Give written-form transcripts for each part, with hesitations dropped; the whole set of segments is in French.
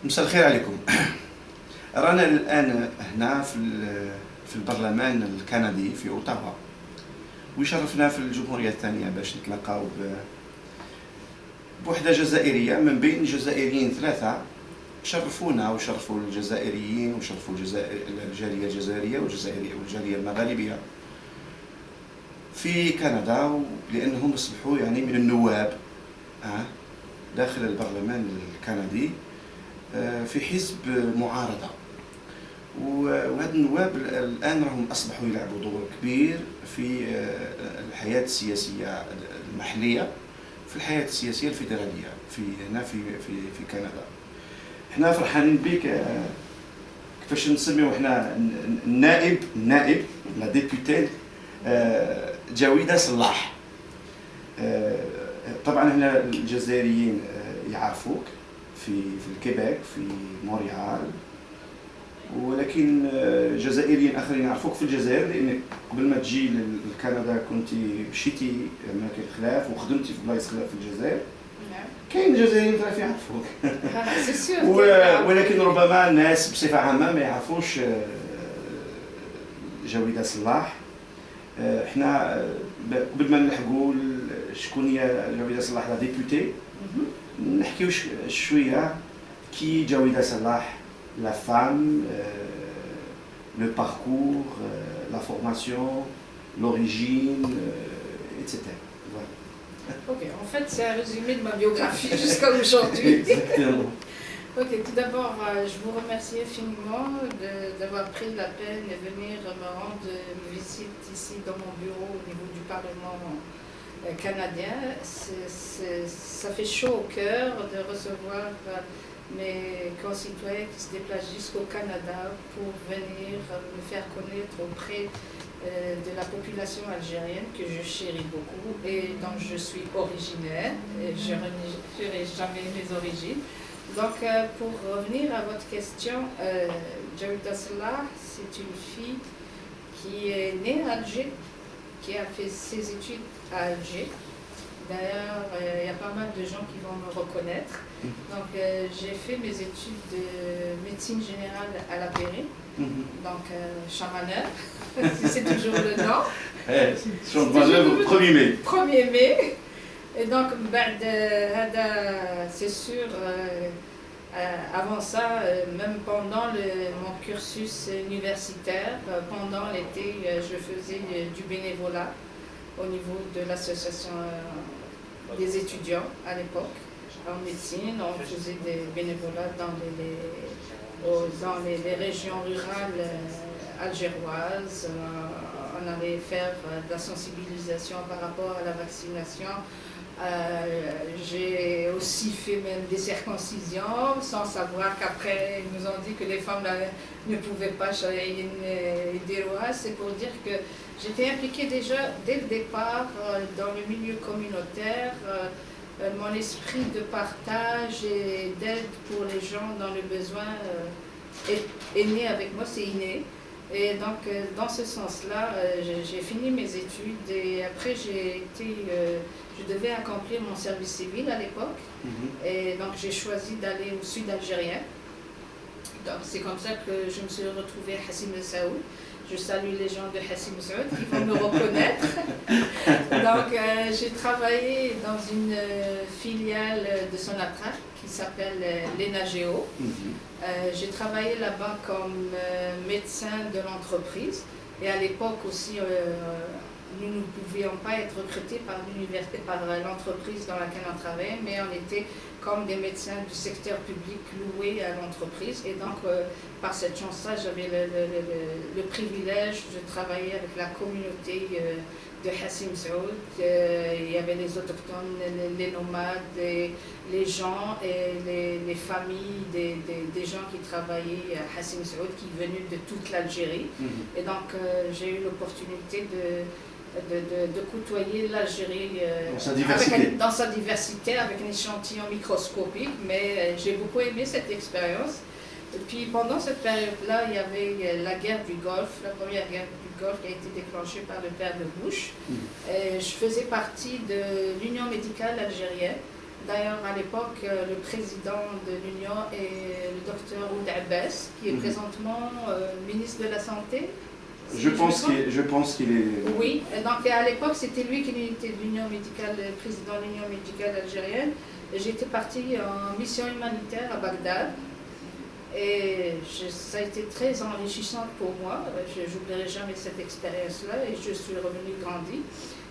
مساء الخير عليكم. رانا الآن هنا في البرلمان الكندي في أوتاوا، ويشرفنا في الجمهورية الثانية باش نتلاقاو بوحدة جزائرية من بين جزائريين ثلاثة شرفونا وشرفوا الجزائريين وشرفوا الجالية الجزائرية والجالية المغاربية في كندا، لأنهم أصبحوا يعني من النواب داخل البرلمان الكندي في حزب معارضة، وهاد النواب الآن راهم أصبحوا يلعبوا دور كبير في الحياة السياسية المحلية، في الحياة السياسية الفيدرالية هنا في كندا. احنا فرحانين بك. كيفاش نسميو احنا النائب لا ديبوتي جاويدة صلاح. طبعا هنا الجزائريين يعرفوك في الكيبيك في مونريال، ولكن جزائريين اخرين يعرفوك في الجزائر، لانك قبل ما تجي لكندا كنت مشيتي اماكن خلاف وخدمتي في بلايص خلاف في الجزائر. كاين جزائريين ثلاثه يعرفوك ولكن ربما الناس بصفه عامه ما يعرفوش جاويدة صلاح. احنا قبل ما نلحقوا شكون هي جاويدة صلاح لا ديبوتي، نحكيو شويه كي جاويدة صلاح la femme, le parcours, la formation, l'origine, etc. Voilà. Ok, en fait c'est un résumé de ma biographie jusqu'à aujourd'hui. Exactement. Ok, tout d'abord je vous remercie infiniment d'avoir pris la peine de venir me rendre visite ici dans mon bureau au niveau du Parlement canadien. Ça fait chaud au cœur de recevoir mes concitoyens qui se déplacent jusqu'au Canada pour venir me faire connaître auprès de la population algérienne que je chéris beaucoup et dont je suis originaire. Et je ne renierai jamais mes origines. Donc pour revenir à votre question, Jaouida Salah, c'est une fille qui est née à Alger, qui a fait ses études à Alger. D'ailleurs, il y a pas mal de gens qui vont me reconnaître. Donc, j'ai fait mes études de médecine générale à la Pérée, donc Chamaneur, si c'est toujours le nom. Chamaneur, 1er mai. 1er mai. Et donc, c'est sûr, avant ça, même pendant mon cursus universitaire, pendant l'été, je faisais du bénévolat au niveau de l'association des étudiants à l'époque. En médecine, on faisait des bénévolats dans les régions rurales algéroises. On allait faire de la sensibilisation par rapport à la vaccination. J'ai aussi fait même des circoncisions sans savoir qu'après ils nous ont dit que les femmes ne pouvaient pas changer des lois. C'est pour dire que j'étais impliquée déjà dès le départ dans le milieu communautaire. Mon esprit de partage et d'aide pour les gens dans le besoin est né avec moi, c'est inné. Et donc, dans ce sens-là, j'ai fini mes études et après, je devais accomplir mon service civil à l'époque. Et donc, j'ai choisi d'aller au sud algérien. Donc, c'est comme ça que je me suis retrouvée à Hassim Saoud. Je salue les gens de Hassim Saoud qui vont me reconnaître. Donc, j'ai travaillé dans une filiale de Sonatrach qui s'appelle l'ENAGEO. J'ai travaillé là-bas comme médecin de l'entreprise. Et à l'époque aussi, nous ne pouvions pas être recrutés par l'université, par l'entreprise dans laquelle on travaillait, mais on était comme des médecins du secteur public loués à l'entreprise. Et donc, par cette chance-là, j'avais le privilège de travailler avec la communauté de Hassim Saoud. Il y avait les autochtones, les nomades, les gens et les familles des gens qui travaillaient à Hassim Saoud, qui venaient de toute l'Algérie. Et donc, j'ai eu l'opportunité de côtoyer l'Algérie dans sa diversité, avec un échantillon microscopique, mais j'ai beaucoup aimé cette expérience. Et puis pendant cette période-là, il y avait la guerre du Golfe, la première guerre du Golfe qui a été déclenchée par le père de Bush. Et je faisais partie de l'Union médicale algérienne. D'ailleurs, à l'époque, le président de l'Union est le docteur Oud Abbas, qui est présentement ministre de la Santé. Je pense qu'il est... Oui, donc à l'époque, c'était lui qui était de l'Union médicale, le président de l'Union médicale algérienne. J'étais partie en mission humanitaire à Bagdad. Et ça a été très enrichissant pour moi. Je n'oublierai jamais cette expérience-là et je suis revenue grandie.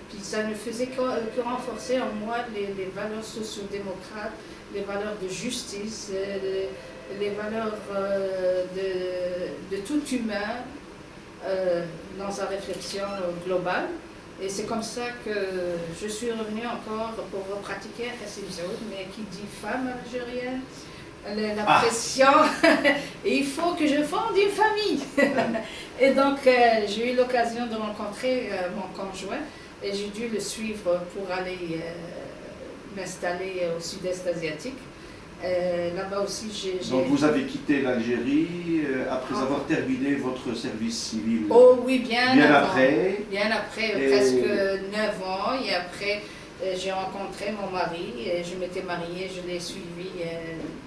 Puis ça ne faisait que renforcer en moi les valeurs sociodémocrates, les valeurs de justice, les valeurs de tout humain dans sa réflexion globale. Et c'est comme ça que je suis revenue encore pour pratiquer Hassim Saoud, mais qui dit femme algérienne, la pression, et il faut que je fonde une famille. Et donc j'ai eu l'occasion de rencontrer mon conjoint et j'ai dû le suivre pour aller m'installer au sud-est asiatique. Là-bas aussi, Donc vous avez quitté l'Algérie après avoir terminé votre service civil. Oh oui, bien après. Bien après, presque 9 ans. Et après, j'ai rencontré mon mari. Je m'étais mariée, je l'ai suivi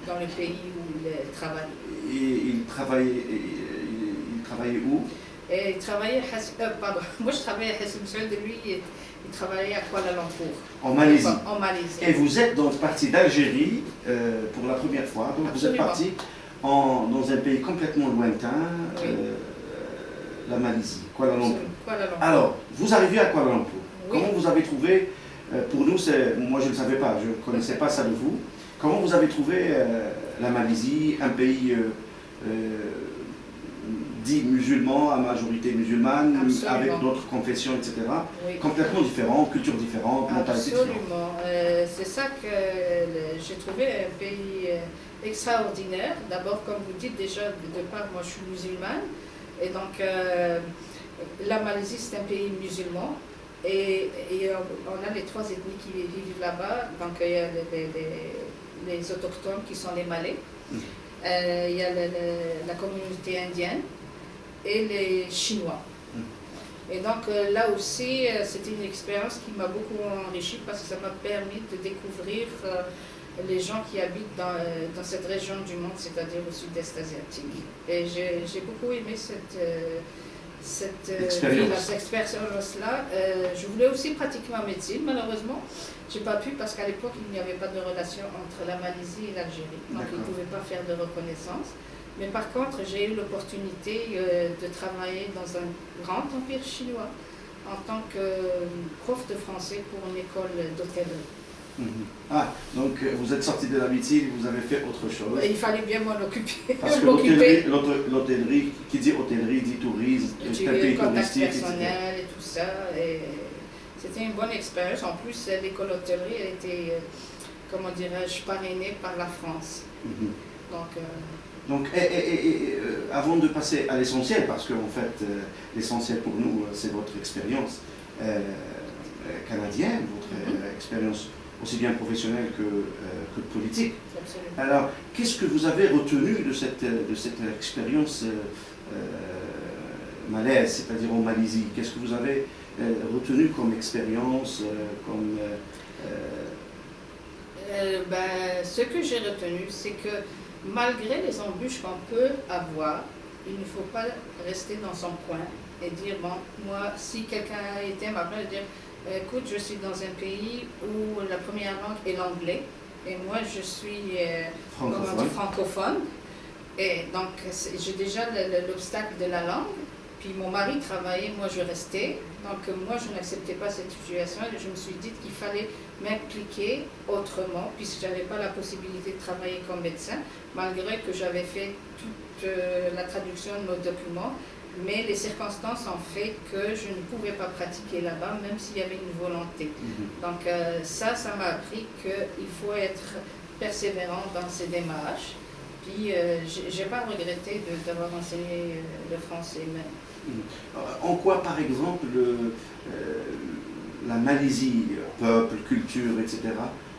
dans le pays où il travaillait. Et il travaillait où? Et il travaillait, pardon, moi je travaillais à Hassim Saoud, lui il travaillait à Kuala Lumpur. En Malaisie. En Malaisie. Et vous êtes donc parti d'Algérie pour la première fois. Donc Absolument. vous êtes parti dans un pays complètement lointain, Oui. la Malaisie, Kuala Lumpur. Kuala Lumpur. Alors, vous arrivez à Kuala Lumpur. Oui. Comment vous avez trouvé, pour nous, moi je ne le savais pas, je ne connaissais pas ça de vous. Comment vous avez trouvé la Malaisie, un pays dit musulman, à majorité musulmane, Absolument. avec d'autres confessions, etc. Oui. Complètement différents, cultures différentes, mentalités différentes. Absolument. C'est ça que j'ai trouvé un pays extraordinaire. D'abord, comme vous dites déjà, de part, moi je suis musulmane. Et donc, la Malaisie, c'est un pays musulman. Et on a les 3 ethnies qui vivent là-bas. Donc, il y a les autochtones qui sont les Malais. Il y a la communauté indienne et les Chinois. Et donc là aussi, c'était une expérience qui m'a beaucoup enrichie parce que ça m'a permis de découvrir les gens qui habitent dans cette région du monde, c'est-à-dire au sud-est asiatique. Et j'ai beaucoup aimé cette expérience-là. Je voulais aussi pratiquer ma médecine, malheureusement. Je n'ai pas pu parce qu'à l'époque, il n'y avait pas de relation entre la Malaisie et l'Algérie. Donc, ils ne pouvaient pas faire de reconnaissance. Mais par contre, j'ai eu l'opportunité de travailler dans un grand empire chinois en tant que prof de français pour une école d'hôtellerie. Ah, donc vous êtes sorti de la médecine, vous avez fait autre chose. Et il fallait bien m'en occuper. Parce que l'hôtellerie, qui dit hôtellerie, dit tourisme, c'est un pays touristique, etc. personnel et tout ça. Et c'était une bonne expérience. En plus, l'école d'hôtellerie, elle était, comment dirais-je, parrainée par la France. Donc, avant de passer à l'essentiel, parce qu'en fait, l'essentiel pour nous, c'est votre expérience canadienne, votre expérience aussi bien professionnelle que politique. Absolument. Alors, qu'est-ce que vous avez retenu de cette expérience malaise, c'est-à-dire en Malaisie? Qu'est-ce que vous avez retenu comme expérience, ce que j'ai retenu, c'est que malgré les embûches qu'on peut avoir, il ne faut pas rester dans son coin et dire, bon, moi, si quelqu'un était ma place, dire, écoute, je suis dans un pays où la première langue est l'anglais et moi, je suis francophone. Et donc, j'ai déjà l'obstacle de la langue. Puis mon mari travaillait, moi je restais. Donc moi je n'acceptais pas cette situation et je me suis dit qu'il fallait m'impliquer autrement puisque je n'avais pas la possibilité de travailler comme médecin, malgré que j'avais fait toute la traduction de nos documents. Mais les circonstances ont fait que je ne pouvais pas pratiquer là-bas, même s'il y avait une volonté. Donc ça m'a appris qu'il faut être persévérant dans ses démarches. Puis je n'ai pas regretté d'avoir enseigné le français même. En quoi, par exemple, la Malaisie, peuple, culture, etc.,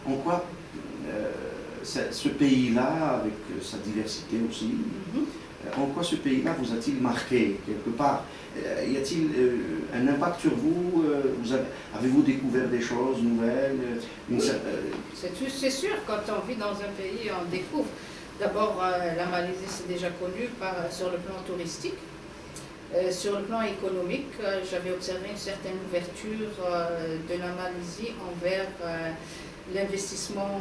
en quoi ce pays-là, avec sa diversité aussi, en quoi ce pays-là vous a-t-il marqué quelque part? Y a-t-il un impact sur vous? Avez-vous découvert des choses nouvelles? Oui. C'est sûr, quand on vit dans un pays, on découvre. D'abord, la Malaisie, c'est déjà connu sur le plan touristique. Sur le plan économique, j'avais observé une certaine ouverture de la Malaisie envers l'investissement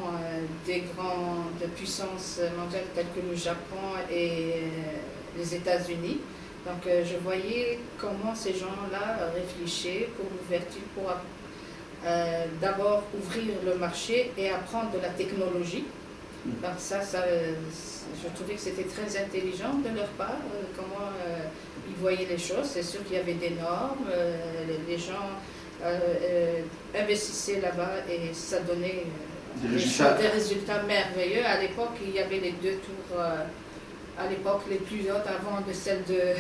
des grandes puissances mondiales telles que le Japon et les États-Unis. Donc je voyais comment ces gens-là réfléchissaient pour l'ouverture, pour d'abord ouvrir le marché et apprendre de la technologie. Donc ça je trouvais que c'était très intelligent de leur part, comment ils voyaient les choses. C'est sûr qu'il y avait des normes, les gens investissaient là-bas et ça donnait des résultats merveilleux. À l'époque, il y avait les 2 tours, à l'époque les plus hautes avant de celle de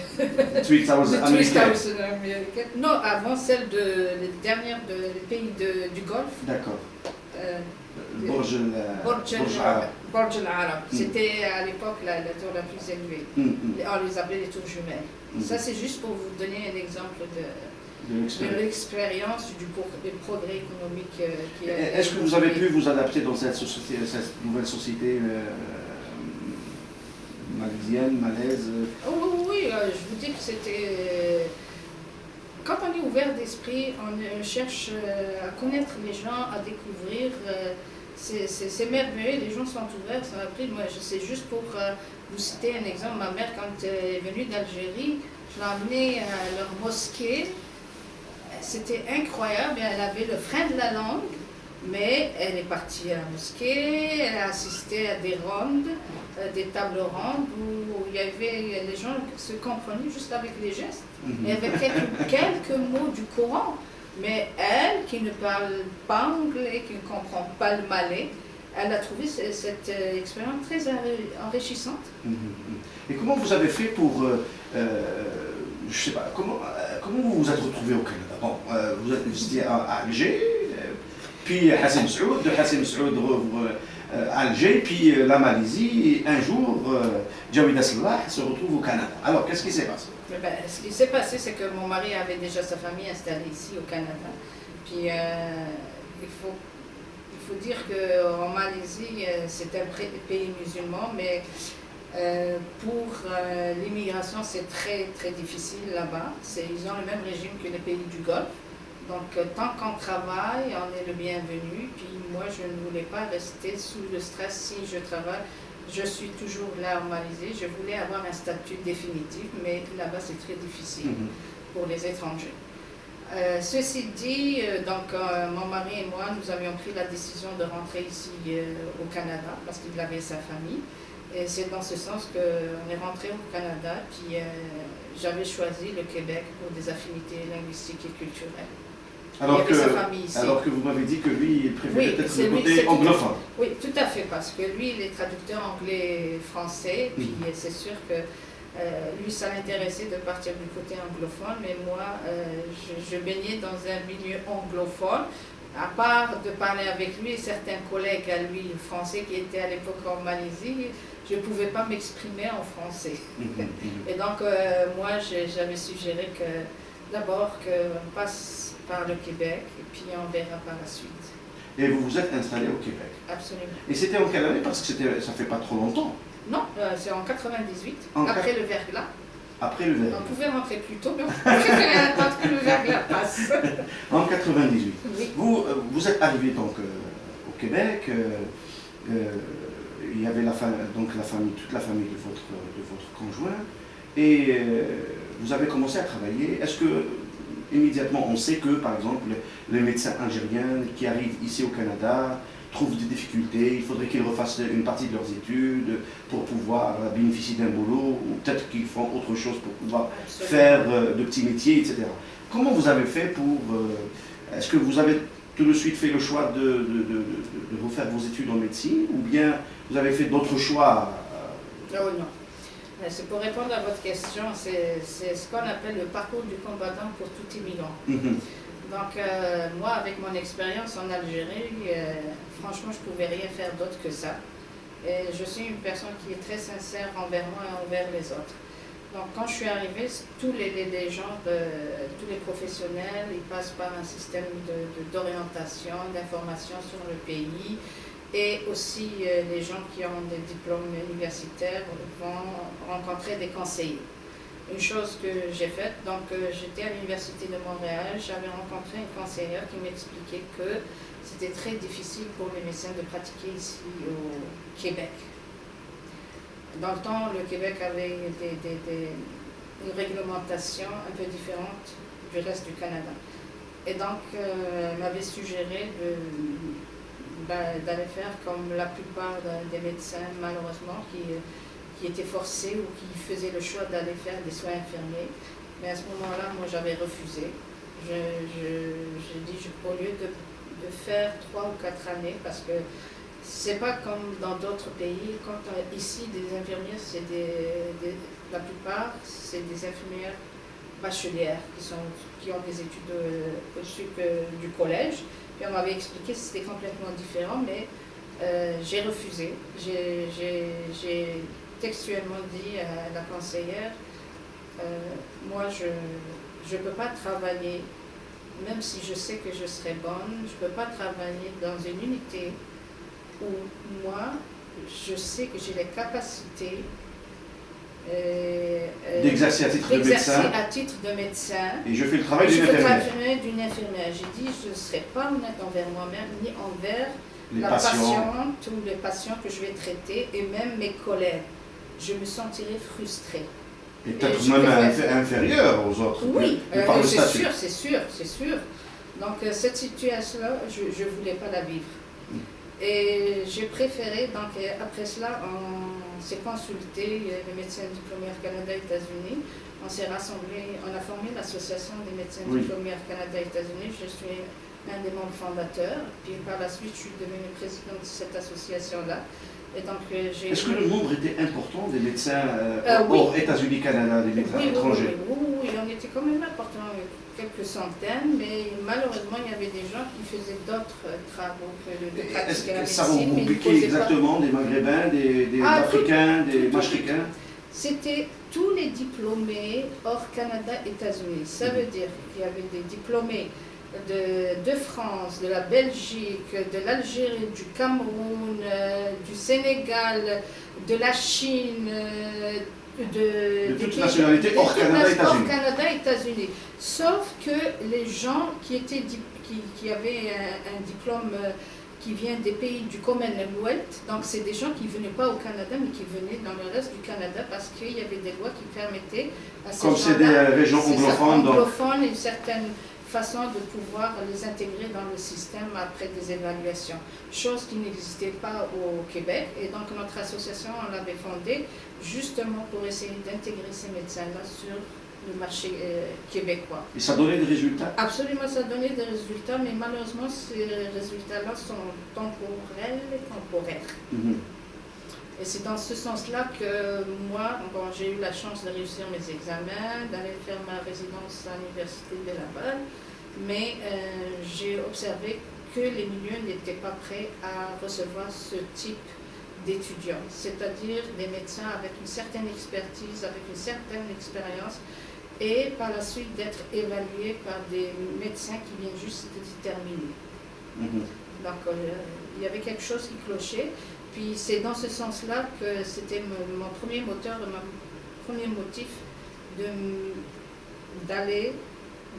3000 américaines. Non, avant celle les dernières des pays du Golfe. D'accord. Burj Al Arab. C'était à l'époque la tour la plus élevée. On les appelait les tours jumelles. Ça, c'est juste pour vous donner un exemple de l'expérience, du progrès économique qui a. Est-ce que vous avez pu vous adapter dans cette nouvelle société malaisienne, malaise? Oui, je vous dis que c'était. Quand on est ouvert d'esprit, on cherche à connaître les gens, à découvrir. C'est merveilleux, les gens sont ouverts, ça m'a pris. Moi, c'est juste pour vous citer un exemple. Ma mère, quand elle est venue d'Algérie, je l'ai emmenée à leur mosquée. C'était incroyable, elle avait le frein de la langue, mais elle est partie à la mosquée, elle a assisté à des rondes, des tables rondes où il y avait les gens qui se comprenaient juste avec les gestes. Il y avait quelques mots du Coran, mais elle, qui ne parle pas anglais, qui ne comprend pas le malais, elle a trouvé cette expérience très enrichissante. Et comment vous avez fait pour, je sais pas, comment vous vous êtes retrouvé au Canada? Bon, vous étiez à Alger, puis Hassan Messoud, de Hassan Messoud à Alger, puis la Malaisie, et un jour, Jawida Salah se retrouve au Canada. Alors, qu'est-ce qui s'est passé? Ce qui s'est passé, c'est que mon mari avait déjà sa famille installée ici au Canada. Puis il faut dire qu'en Malaisie, c'est un pays musulman, mais pour l'immigration, c'est très très difficile là-bas. Ils ont le même régime que les pays du Golfe. Donc tant qu'on travaille, on est le bienvenu. Puis moi, je ne voulais pas rester sous le stress. Si je travaille, je suis toujours là en Malaisie. Je voulais avoir un statut définitif, mais là-bas, c'est très difficile pour les étrangers. Ceci dit, mon mari et moi, nous avions pris la décision de rentrer ici au Canada parce qu'il avait sa famille. Et c'est dans ce sens qu'on est rentré au Canada, puis j'avais choisi le Québec pour des affinités linguistiques et culturelles. Alors que vous m'avez dit que lui, il préférait peut-être le côté anglophone. Oui, tout à fait, parce que lui, il est traducteur anglais-français, puis c'est sûr que lui, ça l'intéressait de partir du côté anglophone, mais moi, je baignais dans un milieu anglophone. À part de parler avec lui et certains collègues à lui français qui étaient à l'époque en Malaisie, je ne pouvais pas m'exprimer en français. Et donc, moi, j'avais suggéré que d'abord qu'on passe par le Québec et puis on verra par la suite. Et vous vous êtes installé au Québec? Absolument. Et c'était en quelle année? Parce que ça ne fait pas trop longtemps. Non, c'est en 98, après le verglas. Après le verglas. On pouvait rentrer plus tôt, mais on préférait attendre que le verglas passe. En 98. Oui. Vous êtes arrivé donc au Québec. Il y avait toute la famille de votre conjoint. Et vous avez commencé à travailler. Est-ce que immédiatement on sait que, par exemple, les médecins algériens qui arrivent ici au Canada trouvent des difficultés, il faudrait qu'ils refassent une partie de leurs études pour pouvoir bénéficier d'un boulot, ou peut-être qu'ils font autre chose pour pouvoir faire de petits métiers, etc. Comment vous avez fait pour... est-ce que vous avez tout de suite fait le choix de refaire vos études en médecine, ou bien vous avez fait d'autres choix? Oh non. C'est pour répondre à votre question, c'est ce qu'on appelle le parcours du combattant pour tout immigrant. Donc, moi, avec mon expérience en Algérie, franchement, je ne pouvais rien faire d'autre que ça. Et je suis une personne qui est très sincère envers moi et envers les autres. Donc, quand je suis arrivée, tous les gens, tous les professionnels, ils passent par un système d'orientation, d'information sur le pays. et aussi les gens qui ont des diplômes universitaires vont rencontrer des conseillers. Une chose que j'ai faite, donc j'étais à l'Université de Montréal, j'avais rencontré une conseillère qui m'expliquait que c'était très difficile pour les médecins de pratiquer ici au Québec. Dans le temps, le Québec avait une réglementation un peu différente du reste du Canada. Et donc, elle m'avait suggéré d'aller faire comme la plupart des médecins, malheureusement, qui étaient forcés ou qui faisaient le choix d'aller faire des soins infirmiers. Mais à ce moment-là, moi, j'avais refusé. J'ai dit, au lieu de faire 3 ou 4 années, parce que c'est pas comme dans d'autres pays. Quand ici, des infirmières, la plupart, c'est des infirmières bachelières qui ont des études au-dessus du collège. Puis on m'avait expliqué que c'était complètement différent, mais j'ai refusé. J'ai textuellement dit à la conseillère, moi je ne peux pas travailler, même si je sais que je serai bonne, je ne peux pas travailler dans une unité où moi, je sais que j'ai les capacités d'exercer à titre de médecin. Et je fais le travail d'une infirmière. J'ai dit, je ne serai pas honnête envers moi-même, ni envers la patiente ou les patients que je vais traiter, et même mes collègues. Je me sentirais frustrée. Et peut-être même inférieur aux autres. Oui, c'est sûr. Donc cette situation-là, je ne voulais pas la vivre. Et j'ai préféré, donc après cela, on s'est consulté, les médecins diplômés Canada-États-Unis, on s'est rassemblés, on a formé l'association des médecins diplômés Canada-États-Unis, je suis un des membres fondateurs, puis par la suite je suis devenue présidente de cette association-là. Est-ce que le nombre était important des médecins hors États-Unis-Canada, des médecins étrangers? Oui, on était quand même important, quelques centaines, mais malheureusement il y avait des gens qui faisaient d'autres travaux que de pratiquer la médecine. Ça regroupait exactement des Maghrébins, des Africains, des Machricains? C'était tous les diplômés hors Canada-États-Unis. Ça veut dire qu'il y avait des diplômés de France, de la Belgique, de l'Algérie, du Cameroun, du Sénégal, de la Chine, de toute nationalité hors Canada et États-Unis. Sauf que les gens qui avaient un diplôme qui vient des pays du Commonwealth, donc c'est des gens qui ne venaient pas au Canada, mais qui venaient dans le reste du Canada parce qu'il y avait des lois qui permettaient à ces gens-là, comme c'est des régions anglophones, une certaine façon de pouvoir les intégrer dans le système après des évaluations, chose qui n'existait pas au Québec. Et donc notre association, on l'avait fondée justement pour essayer d'intégrer ces médecins-là sur le marché québécois. Et ça donnait des résultats? Absolument, ça donnait des résultats, mais malheureusement ces résultats-là sont temporels et temporaires. Et c'est dans ce sens-là que moi, j'ai eu la chance de réussir mes examens, d'aller faire ma résidence à l'Université de Laval, mais j'ai observé que les milieux n'étaient pas prêts à recevoir ce type d'étudiants, c'est-à-dire des médecins avec une certaine expertise, avec une certaine expérience, et par la suite d'être évalués par des médecins qui viennent juste de terminer. Donc il y avait quelque chose qui clochait. Puis c'est dans ce sens-là que c'était mon premier moteur, mon premier motif de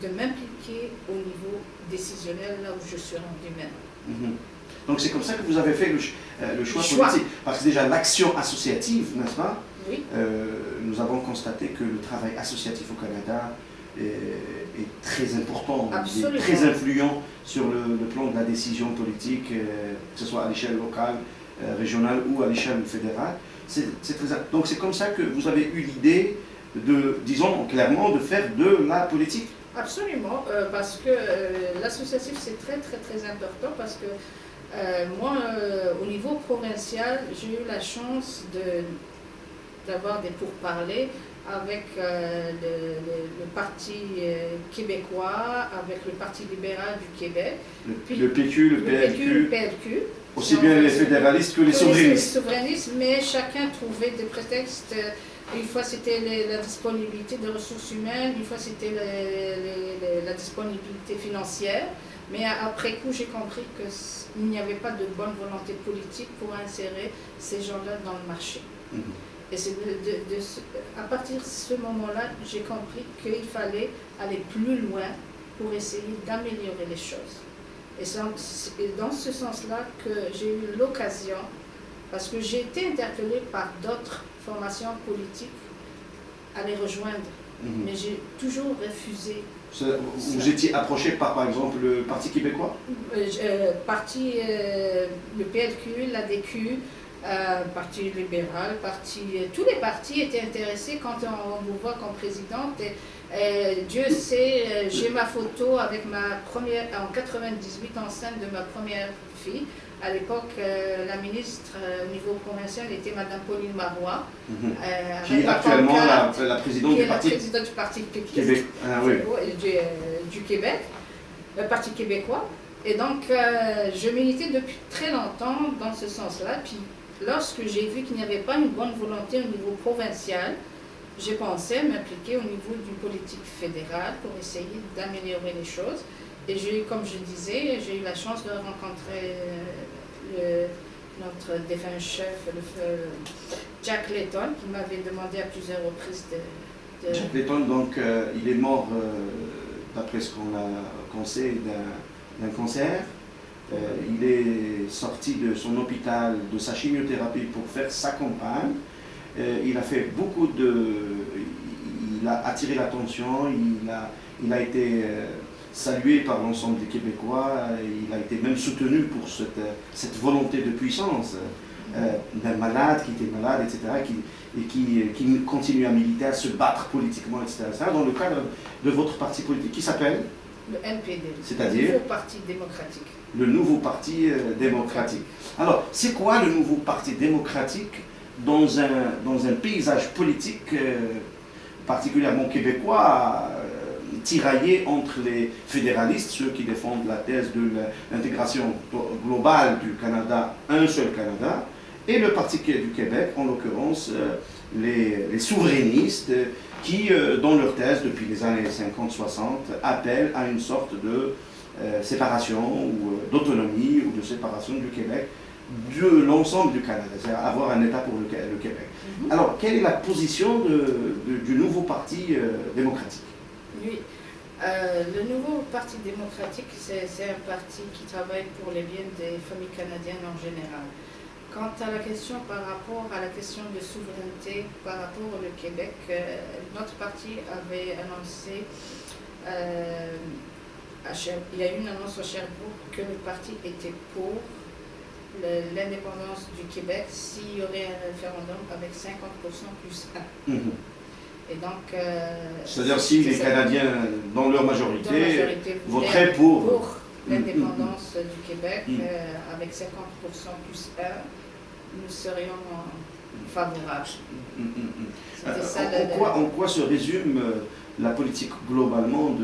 m'impliquer au niveau décisionnel, là où je suis rendue maintenant. Donc c'est comme ça que vous avez fait le choix politique. Parce que déjà l'action associative, n'est-ce pas? Oui. Nous avons constaté que le travail associatif au Canada est très important, est très influent sur le plan de la décision politique, que ce soit à l'échelle locale, régionale ou à l'échelle fédérale. Donc c'est comme ça que vous avez eu l'idée de, disons clairement, de faire de la politique? Absolument, parce que l'associatif c'est très important, parce que moi au niveau provincial j'ai eu la chance d'avoir des pourparlers avec le Parti québécois, avec le Parti libéral du Québec. Le PQ, le PLQ. Aussi bien les fédéralistes que les souverainistes. Mais chacun trouvait des prétextes. Une fois c'était la disponibilité de ressources humaines, une fois c'était la disponibilité financière. Mais après coup, j'ai compris qu'il n'y avait pas de bonne volonté politique pour insérer ces gens-là dans le marché. Et c'est à partir de ce moment-là, j'ai compris qu'il fallait aller plus loin pour essayer d'améliorer les choses. Et c'est dans ce sens-là que j'ai eu l'occasion, parce que j'ai été interpellée par d'autres formations politiques à les rejoindre, mais j'ai toujours refusé. Vous étiez approché par exemple, le Parti québécois? Le PLQ, l'ADQ, Parti libéral, tous les partis étaient intéressés quand on vous voit comme présidente. Dieu sait, j'ai ma photo avec en 98, enceinte de ma première fille. À l'époque, la ministre au niveau provincial était Mme Pauline Marois. Qui est actuellement la présidente du Parti Québec. Du Québec, le Parti québécois. Et donc, je militais depuis très longtemps dans ce sens-là. Puis, lorsque j'ai vu qu'il n'y avait pas une bonne volonté au niveau provincial, j'ai pensé m'impliquer au niveau d'une politique fédérale pour essayer d'améliorer les choses. Et comme je disais, j'ai eu la chance de rencontrer notre défunt chef, Jack Layton, qui m'avait demandé à plusieurs reprises de... Jack Layton, donc, il est mort, d'après ce qu'on sait, d'un cancer. Il est sorti de son hôpital, de sa chimiothérapie pour faire sa campagne. Il a fait beaucoup il a attiré l'attention, il a été salué par l'ensemble des Québécois, il a été même soutenu pour cette volonté de puissance d'un malade qui était malade, etc., et qui continue à militer, à se battre politiquement, etc., dans le cadre de votre parti politique qui s'appelle le NPD, c'est-à-dire le Nouveau Parti démocratique. Le Nouveau Parti démocratique. Alors, c'est quoi le Nouveau Parti démocratique dans un paysage politique particulièrement québécois, tiraillé entre les fédéralistes, ceux qui défendent la thèse de l'intégration globale du Canada, un seul Canada, et le Parti du Québec, en l'occurrence les souverainistes, qui, dans leur thèse depuis les années 50-60, appellent à une sorte de séparation ou d'autonomie ou de séparation du Québec de l'ensemble du Canada, c'est-à-dire avoir un État pour le Québec. Alors, quelle est la position du Nouveau Parti démocratique? Oui, le Nouveau Parti démocratique, c'est un parti qui travaille pour les biens des familles canadiennes en général. Quant à la question par rapport à la question de souveraineté par rapport au Québec, notre parti avait annoncé, il y a eu une annonce à Sherbrooke que le parti était pour l'indépendance du Québec s'il y aurait un référendum avec 50% plus 1. Et donc, c'est-à-dire si les Canadiens, dans leur majorité voteraient pour l'indépendance du Québec avec 50% plus 1, nous serions favorables. En quoi se résume la politique globalement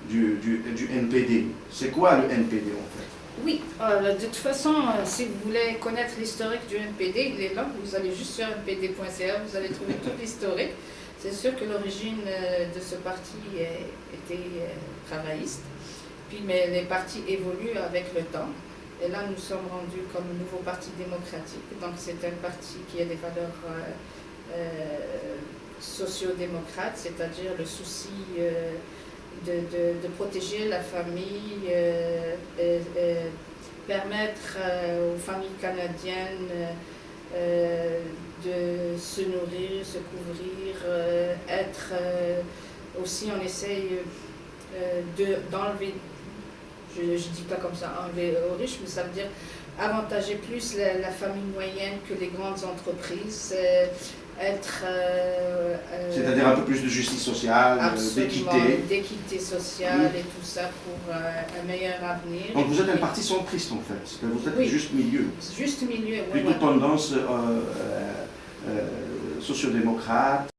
du NPD? C'est quoi le NPD en fait? Oui, de toute façon, si vous voulez connaître l'historique du NPD, il est là, vous allez juste sur npd.ca, vous allez trouver tout l'historique. C'est sûr que l'origine de ce parti était travailliste, mais les partis évoluent avec le temps. Et là, nous sommes rendus comme Nouveau Parti démocratique. Donc, c'est un parti qui a des valeurs sociodémocrates, c'est-à-dire le souci de protéger la famille, permettre aux familles canadiennes de se nourrir, se couvrir, aussi on essaye d'enlever, je ne dis pas comme ça, enlever aux riches, mais ça veut dire avantager plus la famille moyenne que les grandes entreprises, c'est-à-dire un peu plus de justice sociale, d'équité sociale et tout ça pour un meilleur avenir. Donc vous êtes un parti centriste en fait, vous êtes juste milieu. Juste milieu, oui. Plutôt tendance sociodémocrate.